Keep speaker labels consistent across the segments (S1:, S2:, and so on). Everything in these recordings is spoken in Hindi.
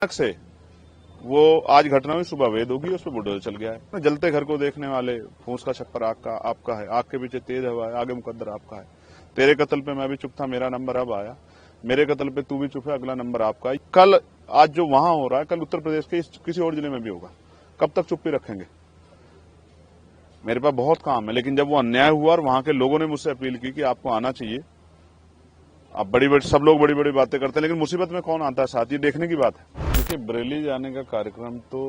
S1: से वो आज घटना हुई, सुबह वेद होगी, उस पर बुलडोजर चल गया है। जलते घर को देखने वाले, फूस का छप्पर आग का आपका है, आग के पीछे तेज हवा है, आगे मुकद्दर आपका है। तेरे कत्ल पे मैं भी चुप था, मेरा नंबर अब आया। मेरे कत्ल पे तू भी चुप है, अगला नंबर आपका है। कल आज जो वहां हो रहा है, कल उत्तर प्रदेश के किसी और जिले में भी होगा। कब तक चुप्पी रखेंगे? मेरे पास बहुत काम है, लेकिन जब वो अन्याय हुआ और वहां के लोगों ने मुझसे अपील की कि आपको आना चाहिए। अब सब लोग बड़ी बड़ी बातें करते हैं, लेकिन मुसीबत में कौन आता है साथ, ये देखने की बात है। देखिए, बरेली जाने का कार्यक्रम तो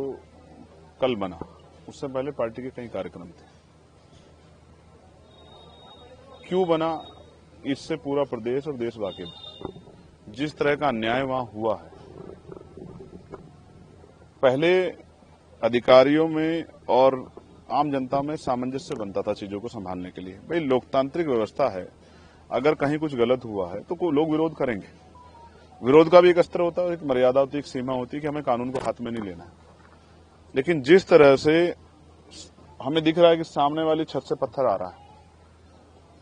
S1: कल बना, उससे पहले पार्टी के कई कार्यक्रम थे। क्यों बना, इससे पूरा प्रदेश और देश वाकिफ। जिस तरह का अन्याय वहां हुआ है, पहले अधिकारियों में और आम जनता में सामंजस्य बनता था चीजों को संभालने के लिए। भाई, लोकतांत्रिक व्यवस्था है, अगर कहीं कुछ गलत हुआ है तो लोग विरोध करेंगे। विरोध का भी एक स्तर होता है, एक मर्यादा होती है, एक सीमा होती है कि हमें कानून को हाथ में नहीं लेना है। लेकिन जिस तरह से हमें दिख रहा है कि सामने वाली छत से पत्थर आ रहा है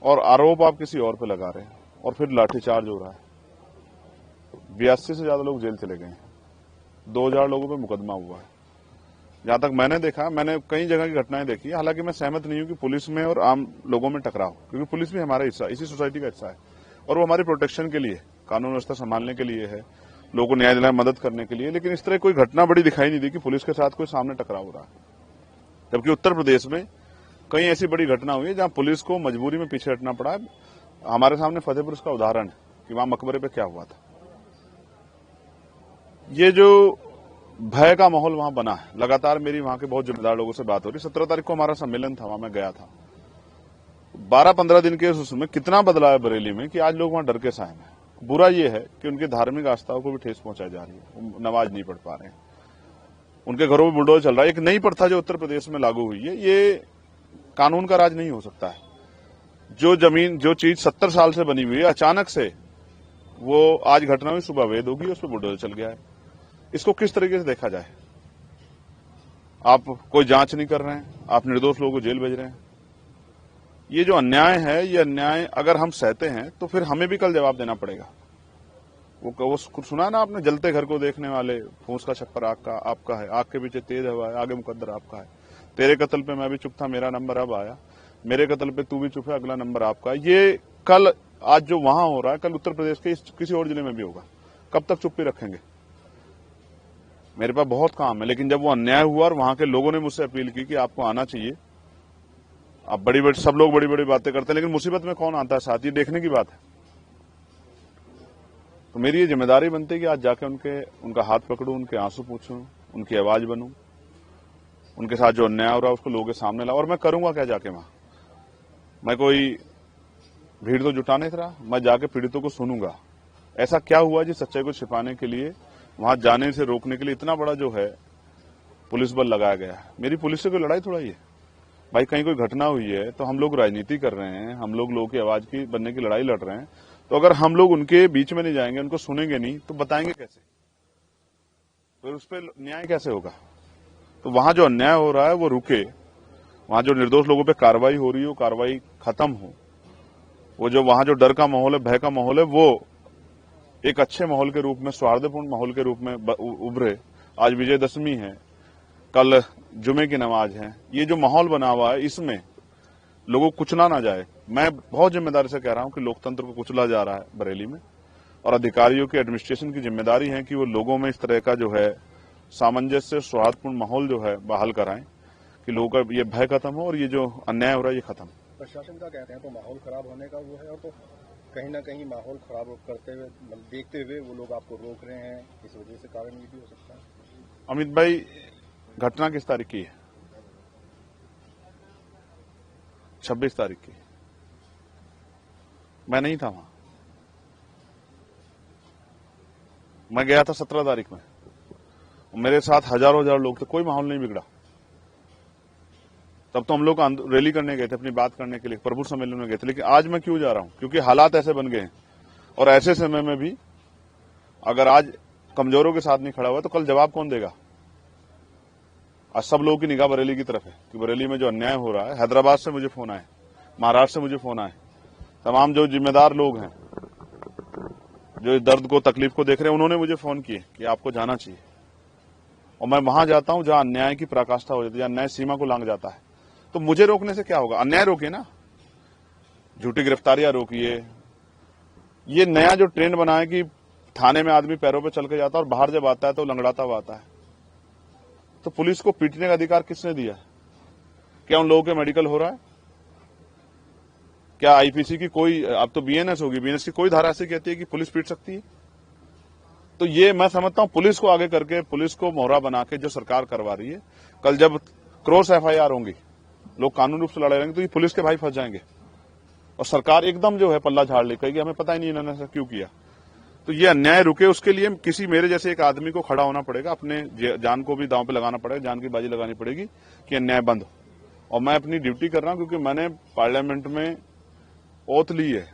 S1: और आरोप आप किसी और पे लगा रहे हैं और फिर लाठीचार्ज हो रहा है। 82 से ज्यादा लोग जेल चले गए हैं, 2000 लोगों पे मुकदमा हुआ है। जहां तक मैंने देखा, मैंने कई जगह की घटनाएं देखी है। हालांकि मैं सहमत नहीं हूं कि पुलिस में और आम लोगों में टकराव, क्योंकि पुलिस भी हमारा हिस्सा, इसी सोसाइटी का हिस्सा है और वो हमारी प्रोटेक्शन के लिए, कानून व्यवस्था संभालने के लिए है, लोगों को न्याय दिलाने मदद करने के लिए। लेकिन इस तरह कोई घटना बड़ी दिखाई नहीं दी कि पुलिस के साथ कोई सामने टकराव हो रहा है। जबकि उत्तर प्रदेश में कई ऐसी बड़ी घटना हुई है जहां पुलिस को मजबूरी में पीछे हटना पड़ा है। हमारे सामने फतेहपुर का उदाहरण है कि वहां मकबरे पे क्या हुआ था। ये जो भय का माहौल वहां बना है, लगातार मेरी वहां के बहुत जिम्मेदार लोगों से बात हो रही। 17 तारीख को हमारा सम्मेलन था, वहां मैं गया था। 12-15 दिन के उसमें कितना बदलाव है बरेली में कि आज लोग वहां डर के साए हैं। बुरा यह है कि उनकी धार्मिक आस्थाओं को भी ठेस पहुंचाई जा रही है, वो नमाज नहीं पढ़ पा रहे हैं, उनके घरों में बुलडोजर चल रहा है। एक नई प्रथा जो उत्तर प्रदेश में लागू हुई है, ये कानून का राज नहीं हो सकता है। जो जमीन, जो चीज 70 साल से बनी हुई है, अचानक से वो आज घटना हुई, सुबह वेद होगी, उस पर बुलडोजर चल गया है। इसको किस तरीके से देखा जाए? आप कोई जांच नहीं कर रहे हैं, आप निर्दोष लोगों को जेल भेज रहे हैं। ये जो अन्याय है, ये अन्याय अगर हम सहते हैं तो फिर हमें भी कल जवाब देना पड़ेगा। वो सुना ना आपने, जलते घर को देखने वाले, फूस का छप्पर आग का आपका है, आग के पीछे तेज हवा है, आगे मुकद्दर आपका है। तेरे कत्ल पे मैं भी चुप था, मेरा नंबर अब आया। मेरे कत्ल पे तू भी चुप है, अगला नंबर आपका है। ये कल आज जो वहां हो रहा है, कल उत्तर प्रदेश के किसी और जिले में भी होगा। कब तक चुप्पी रखेंगे? मेरे पास बहुत काम है, लेकिन जब वो अन्याय हुआ और वहां के लोगों ने मुझसे अपील की कि आपको आना चाहिए। अब सब लोग बड़ी बड़ी बातें करते हैं, लेकिन मुसीबत में कौन आता है साथ, ये देखने की बात है। तो मेरी ये जिम्मेदारी बनती है कि आज जाके उनका हाथ पकड़ूं, उनके आंसू पूछूं, उनकी आवाज बनूं, उनके साथ जो अन्याय हो रहा है उसको लोगों के सामने लाऊं। और मैं करूंगा क्या जाके वहां? मैं कोई भीड़ तो जुटा नहीं रहा, मैं जाके पीड़ितों को सुनूंगा। ऐसा क्या हुआ जिस सच्चाई को छिपाने के लिए, वहां जाने से रोकने के लिए इतना बड़ा जो है पुलिस बल लगाया गया है। मेरी पुलिस से कोई लड़ाई थोड़ा ही है भाई। कहीं कोई घटना हुई है तो हम लोग राजनीति कर रहे हैं, हम लोगों की आवाज की बनने की लड़ाई लड़ रहे हैं। तो अगर हम लोग उनके बीच में नहीं जाएंगे, उनको सुनेंगे नहीं, तो बताएंगे कैसे? फिर उस पर न्याय कैसे होगा? तो वहां जो अन्याय हो रहा है वो रुके, वहां जो निर्दोष लोगों पे कार्रवाई हो रही है वो कार्रवाई खत्म हो। वो जो वहां जो डर का माहौल है, भय का माहौल है, वो एक अच्छे माहौल के रूप में, सौहार्दपूर्ण माहौल के रूप में उभरे। आज विजयदशमी है, कल जुमे की नमाज है। ये जो माहौल बना हुआ है, इसमें लोगों को कुचला ना जाए। मैं बहुत जिम्मेदारी से कह रहा हूं कि लोकतंत्र को कुचला जा रहा है बरेली में, और अधिकारियों की, एडमिनिस्ट्रेशन की जिम्मेदारी है कि वो लोगों में इस तरह का जो है सामंजस्य, सौहार्दपूर्ण माहौल जो है बहाल कराएं कि लोगों का ये भय खत्म हो और ये जो अन्याय हो रहा है ये खत्म।
S2: प्रशासन का कहते हैं तो माहौल खराब होने का वो है, और तो कहीं ना कहीं माहौल खराब करते हुए, देखते हुए वो लोग आपको रोक रहे हैं, इस वजह से कारण ये भी हो सकता है।
S1: अमित भाई, घटना किस तारीख की है? 26 तारीख की। मैं नहीं था वहां, मैं गया था 17 तारीख में। मेरे साथ हजारों लोग थे, कोई माहौल नहीं बिगड़ा। तब तो हम लोग रैली करने गए थे, अपनी बात करने के लिए, प्रभु सम्मेलन में गए थे। लेकिन आज मैं क्यों जा रहा हूं? क्योंकि हालात ऐसे बन गए हैं, और ऐसे समय में भी अगर आज कमजोरों के साथ नहीं खड़ा हुआ तो कल जवाब कौन देगा? आज सब लोगों की निगाह बरेली की तरफ है कि बरेली में जो अन्याय हो रहा है। हैदराबाद से मुझे फोन आए, महाराष्ट्र से मुझे फोन आए, तमाम जो जिम्मेदार लोग हैं, जो इस दर्द को, तकलीफ को देख रहे हैं, उन्होंने मुझे फोन किए कि आपको जाना चाहिए। और मैं वहां जाता हूं जहां अन्याय की पराकाष्ठा हो जाती है, जहां न्याय सीमा को लांघ जाता है। तो मुझे रोकने से क्या होगा? अन्याय रोकिए ना, झूठी गिरफ्तारियां रोकिए। ये नया जो ट्रेंड बना है कि थाने में आदमी पैरों पे चल के जाता है और बाहर जब आता है तो लंगड़ाता हुआ आता है, तो पुलिस को पीटने का अधिकार किसने दिया है? क्या उन लोगों के मेडिकल हो रहा है? क्या आईपीसी की कोई, अब तो बीएनएस होगी, बीएनएस की कोई धारा ऐसी कहती है कि पुलिस पीट सकती है? तो ये मैं समझता हूं पुलिस को आगे करके, पुलिस को मोहरा बना के जो सरकार करवा रही है, कल जब क्रॉस एफआईआर होंगी, लोग कानूनी रूप से लड़ाई लड़ेंगे, तो ये पुलिस के भाई फंस जाएंगे और सरकार एकदम जो है पल्ला झाड़ ले, कहेगी हमें पता ही नहीं इन्होंने ऐसा क्यों किया। तो ये अन्याय रुके, उसके लिए किसी मेरे जैसे एक आदमी को खड़ा होना पड़ेगा, अपने जान को भी दांव पे लगाना पड़ेगा, जान की बाजी लगानी पड़ेगी कि अन्याय बंद हो। और मैं अपनी ड्यूटी कर रहा हूं क्योंकि मैंने पार्लियामेंट में ओथ ली है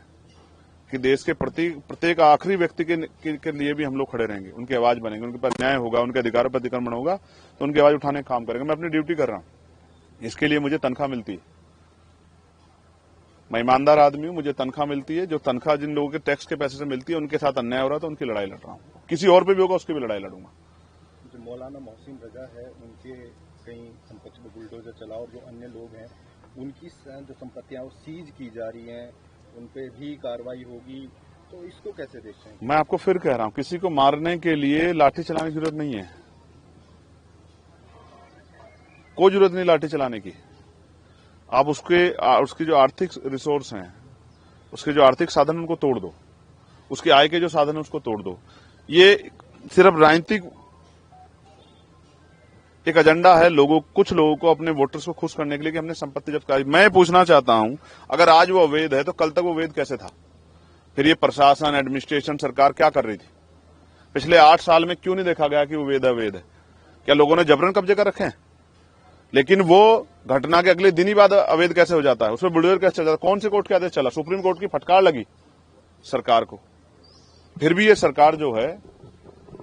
S1: कि देश के प्रत्येक आखिरी व्यक्ति के लिए भी हम लोग खड़े रहेंगे, उनकी आवाज बनेंगे, उनके पास न्याय होगा, उनके अधिकारों पर अतिक्रमण होगा तो उनकी आवाज उठाने का काम करेंगे। मैं अपनी ड्यूटी कर रहा हूं, इसके लिए मुझे तनख्वाह मिलती है। मैं ईमानदार आदमी हूं, मुझे तनख्वाह मिलती है। जो तनख्वाह जिन लोगों के टैक्स के पैसे से मिलती है, उनके साथ अन्याय हो रहा है तो उनकी लड़ाई लड़ रहा हूं। किसी और पे भी होगा उसकी भी लड़ाई लड़ूंगा।
S2: जो मौलाना मोहसिन रजा है, उनके कई संपत्ति पर बुलडोजर चला और जो अन्य लोग हैं उनकी जो संपत्तियां वो सीज की जा रही हैं, उन पे भी कार्रवाई होगी, तो इसको कैसे देखते हैं?
S1: मैं आपको फिर कह रहा हूं, किसी को मारने के लिए लाठी चलाने की जरूरत नहीं है, कोई जरूरत नहीं लाठी चलाने की। आप उसकी जो आर्थिक रिसोर्स हैं, उसके जो आर्थिक साधन उनको तोड़ दो, उसके आय के जो साधन है उसको तोड़ दो। ये सिर्फ राजनीतिक एक एजेंडा है, कुछ लोगों को अपने वोटर्स को खुश करने के लिए कि हमने संपत्ति जब्त कराई। मैं पूछना चाहता हूं, अगर आज वो अवैध है तो कल तक वो वैध कैसे था? फिर ये प्रशासन, एडमिनिस्ट्रेशन, सरकार क्या कर रही थी? पिछले 8 साल में क्यों नहीं देखा गया कि वो अवैध है? क्या लोगों ने जबरन कब्जे कर रखे हैं? लेकिन वो घटना के अगले दिन ही बाद अवैध कैसे हो जाता है? उसमें बुलडोजर कैसे चल जाता है? कौन से कोर्ट के आदेश चला? सुप्रीम कोर्ट की फटकार लगी सरकार को। फिर भी ये सरकार जो है,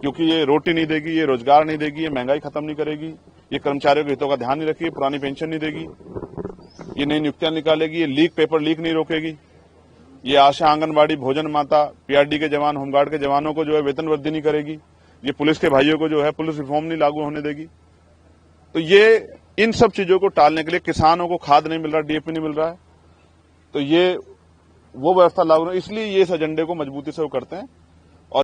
S1: क्योंकि ये रोटी नहीं देगी, ये रोजगार नहीं देगी, ये महंगाई खत्म नहीं करेगी, ये कर्मचारियों के हितों का ध्यान नहीं रखेगी, पुरानी पेंशन नहीं देगी, ये नई नियुक्तियां निकालेगी, ये पेपर लीक नहीं रोकेगी, ये आशा, आंगनबाड़ी, भोजन माता, पीआरडी के जवान, होमगार्ड के जवानों को जो है वेतन वृद्धि नहीं करेगी, ये पुलिस के भाइयों को जो है पुलिस रिफॉर्म नहीं लागू होने देगी। तो ये इन सब चीजों को टालने के लिए, किसानों को खाद नहीं मिल रहा, डीएपी नहीं मिल रहा है, तो ये वो व्यवस्था लागू, इसलिए ये इस एजेंडे को मजबूती से वो करते हैं।